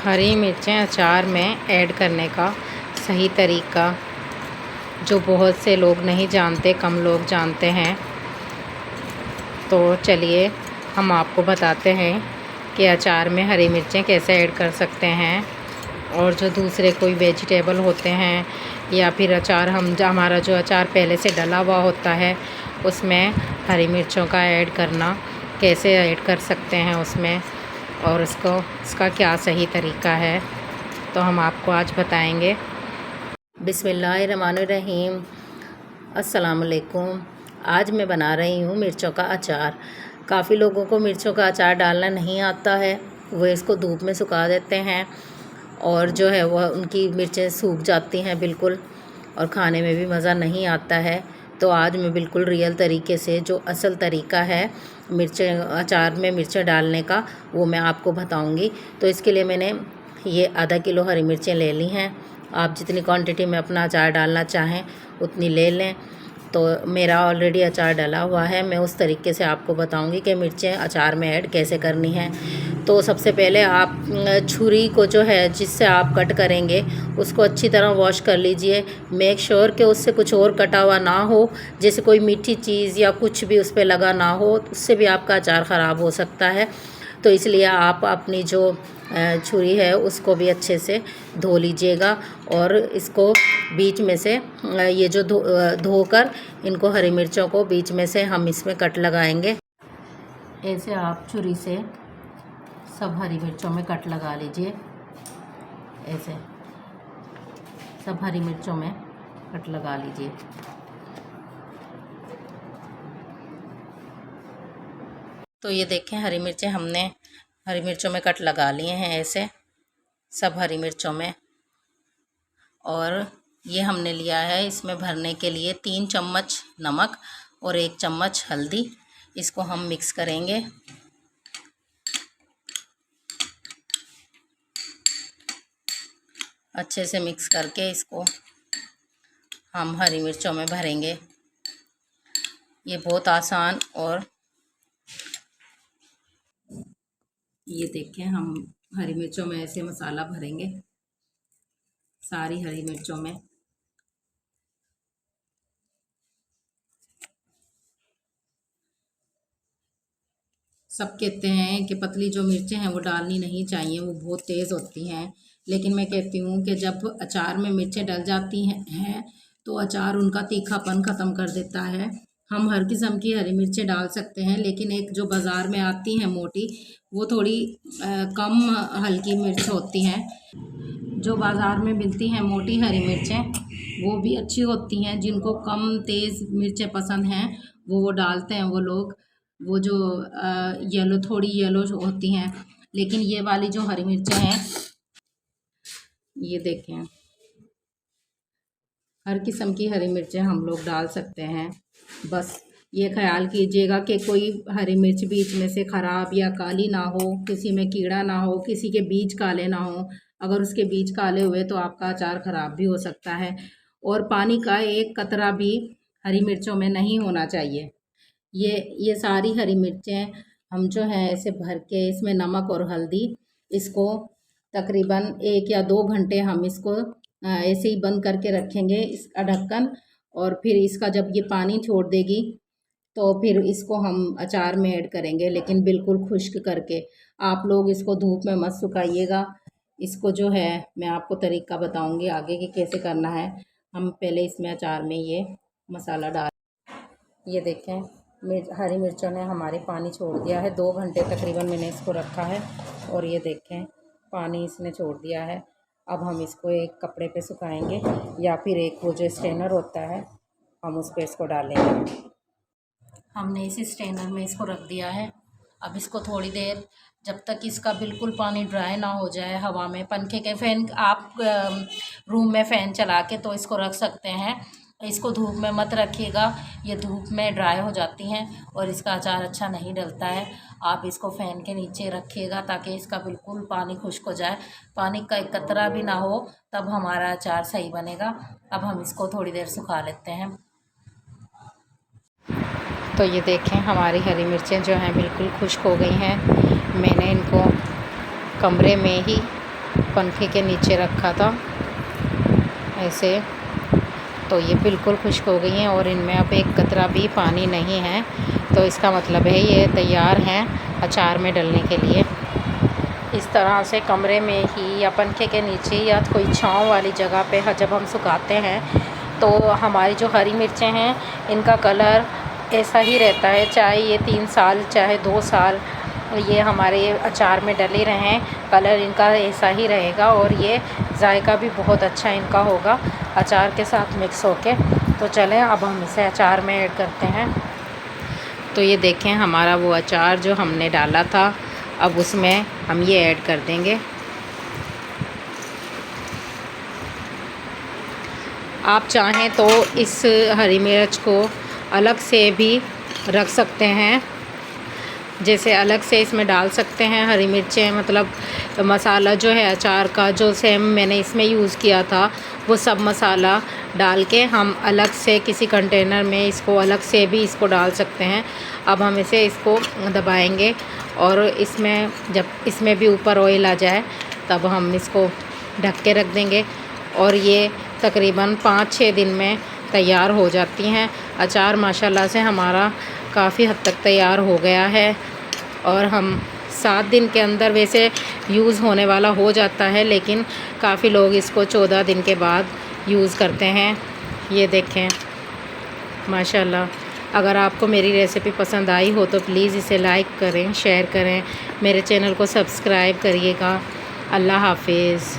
हरी मिर्चें अचार में ऐड करने का सही तरीका जो बहुत से लोग नहीं जानते, कम लोग जानते हैं। तो चलिए हम आपको बताते हैं कि अचार में हरी मिर्चें कैसे ऐड कर सकते हैं। और जो दूसरे कोई वेजिटेबल होते हैं या फिर अचार हमारा जो अचार पहले से डला हुआ होता है उसमें हरी मिर्चों का ऐड करना कैसे ऐड कर सकते हैं उसमें, और इसका क्या सही तरीका है, तो हम आपको आज बताएंगे। बिस्मिल्लाहिर्रहमानिर्रहीम। अस्सलाम वालेकुम। आज मैं बना रही हूँ मिर्चों का अचार। काफ़ी लोगों को मिर्चों का अचार डालना नहीं आता है, वो इसको धूप में सुखा देते हैं और जो है वह उनकी मिर्चें सूख जाती हैं बिल्कुल, और खाने में भी मज़ा नहीं आता है। तो आज मैं बिल्कुल रियल तरीके से जो असल तरीका है मिर्चें अचार में मिर्चें डालने का, वो मैं आपको बताऊंगी। तो इसके लिए मैंने ये आधा किलो हरी मिर्चें ले ली हैं। आप जितनी क्वांटिटी में अपना अचार डालना चाहें उतनी ले लें। तो मेरा ऑलरेडी अचार डला हुआ है, मैं उस तरीके से आपको बताऊंगी कि मिर्चें अचार में ऐड कैसे करनी है। तो सबसे पहले आप छुरी को जो है जिससे आप कट करेंगे उसको अच्छी तरह वॉश कर लीजिए। मेक श्योर कि उससे कुछ और कटा हुआ ना हो, जैसे कोई मीठी चीज़ या कुछ भी उस पर लगा ना हो, उससे भी आपका अचार ख़राब हो सकता है। तो इसलिए आप अपनी जो छुरी है उसको भी अच्छे से धो लीजिएगा, और इसको बीच में से ये जो धोकर इनको हरी मिर्चों को बीच में से हम इसमें कट लगाएंगे। ऐसे आप छुरी से सब हरी मिर्चों में कट लगा लीजिए। ऐसे सब हरी मिर्चों में कट लगा लीजिए। तो ये देखें, हरी मिर्चें हमने हरी मिर्चों में कट लगा लिए हैं ऐसे सब हरी मिर्चों में। और ये हमने लिया है इसमें भरने के लिए 3 चम्मच नमक और 1 चम्मच हल्दी। इसको हम मिक्स करेंगे। अच्छे से मिक्स करके इसको हम हरी मिर्चों में भरेंगे। ये बहुत आसान, और ये देखें हम हरी मिर्चों में ऐसे मसाला भरेंगे सारी हरी मिर्चों में। सब कहते हैं कि पतली जो मिर्चें हैं वो डालनी नहीं चाहिए, वो बहुत तेज़ होती हैं, लेकिन मैं कहती हूँ कि जब अचार में मिर्चें डल जाती हैं तो अचार उनका तीखापन ख़त्म कर देता है। हम हर किस्म की हरी मिर्चें डाल सकते हैं, लेकिन एक जो बाज़ार में आती हैं मोटी, वो थोड़ी कम हल्की मिर्च होती हैं। जो बाज़ार में मिलती हैं मोटी हरी मिर्चें वो भी अच्छी होती हैं। जिनको कम तेज़ मिर्चें पसंद हैं वो डालते हैं वो लोग, वो जो येलो थोड़ी येलो होती हैं। लेकिन ये वाली जो हरी मिर्चें हैं, ये देखें, हर किस्म की हरी मिर्चें हम लोग डाल सकते हैं। बस ये ख्याल कीजिएगा कि कोई हरी मिर्च बीच में से ख़राब या काली ना हो, किसी में कीड़ा ना हो, किसी के बीज काले ना हो। अगर उसके बीज काले हुए तो आपका अचार ख़राब भी हो सकता है। और पानी का एक कतरा भी हरी मिर्चों में नहीं होना चाहिए। ये सारी हरी मिर्चें हम जो है ऐसे भर के इसमें नमक और हल्दी, इसको तकरीबन 1 या 2 घंटे हम इसको ऐसे ही बंद करके रखेंगे इसका ढक्कन। और फिर इसका जब ये पानी छोड़ देगी तो फिर इसको हम अचार में ऐड करेंगे, लेकिन बिल्कुल खुश्क करके। आप लोग इसको धूप में मत सुखाइएगा। इसको जो है मैं आपको तरीका बताऊंगी आगे कि कैसे करना है। हम पहले इसमें अचार में ये मसाला डाल, ये देखें हरी मिर्चों ने हमारे पानी छोड़ दिया है। 2 घंटे तकरीबन मैंने इसको रखा है, और ये देखें पानी इसने छोड़ दिया है। अब हम इसको एक कपड़े पे सुखाएंगे, या फिर एक वो जो स्ट्रेनर होता है हम उस पर इसको डालेंगे। हमने इसी स्ट्रेनर में इसको रख दिया है। अब इसको थोड़ी देर, जब तक इसका बिल्कुल पानी ड्राई ना हो जाए, हवा में पंखे के फ़ैन, आप रूम में फ़ैन चला के तो इसको रख सकते हैं। इसको धूप में मत रखिएगा, ये धूप में ड्राई हो जाती हैं और इसका अचार अच्छा नहीं डलता है। आप इसको फ़ैन के नीचे रखिएगा ताकि इसका बिल्कुल पानी खुश्क हो जाए, पानी का एक कतरा भी ना हो, तब हमारा अचार सही बनेगा। अब हम इसको थोड़ी देर सुखा लेते हैं। तो ये देखें हमारी हरी मिर्चें जो हैं बिल्कुल खुश्क हो गई हैं। मैंने इनको कमरे में ही पंखे के नीचे रखा था ऐसे। तो ये बिल्कुल खुश्क हो गई हैं और इनमें अब एक कतरा भी पानी नहीं है। तो इसका मतलब है ये तैयार हैं अचार में डलने के लिए। इस तरह से कमरे में ही या पंखे के नीचे या कोई छाँव वाली जगह पे जब हम सुखाते हैं तो हमारी जो हरी मिर्चें हैं इनका कलर ऐसा ही रहता है, चाहे ये 3 साल चाहे 2 साल ये हमारे अचार में डले रहें, कलर इनका ऐसा ही रहेगा और ये जायका भी बहुत अच्छा इनका होगा अचार के साथ मिक्स होके। तो चलें अब हम इसे अचार में ऐड करते हैं। तो ये देखें हमारा वो अचार जो हमने डाला था, अब उसमें हम ये ऐड कर देंगे। आप चाहें तो इस हरी मिर्च को अलग से भी रख सकते हैं, जैसे अलग से इसमें डाल सकते हैं हरी मिर्चें, मतलब मसाला जो है अचार का जो सेम मैंने इसमें यूज़ किया था वो सब मसाला डाल के हम अलग से किसी कंटेनर में इसको अलग से भी इसको डाल सकते हैं। अब हम इसको दबाएंगे और इसमें जब इसमें भी ऊपर ऑयल आ जाए तब हम इसको ढक के रख देंगे और ये तकरीबन 5-6 दिन में तैयार हो जाती हैं। अचार माशाल्लाह से हमारा काफ़ी हद तक तैयार हो गया है और हम 7 दिन के अंदर वैसे यूज़ होने वाला हो जाता है, लेकिन काफ़ी लोग इसको 14 दिन के बाद यूज़ करते हैं। ये देखें माशाल्लाह। अगर आपको मेरी रेसिपी पसंद आई हो तो प्लीज़ इसे लाइक करें, शेयर करें, मेरे चैनल को सब्सक्राइब करिएगा। अल्लाह हाफिज़।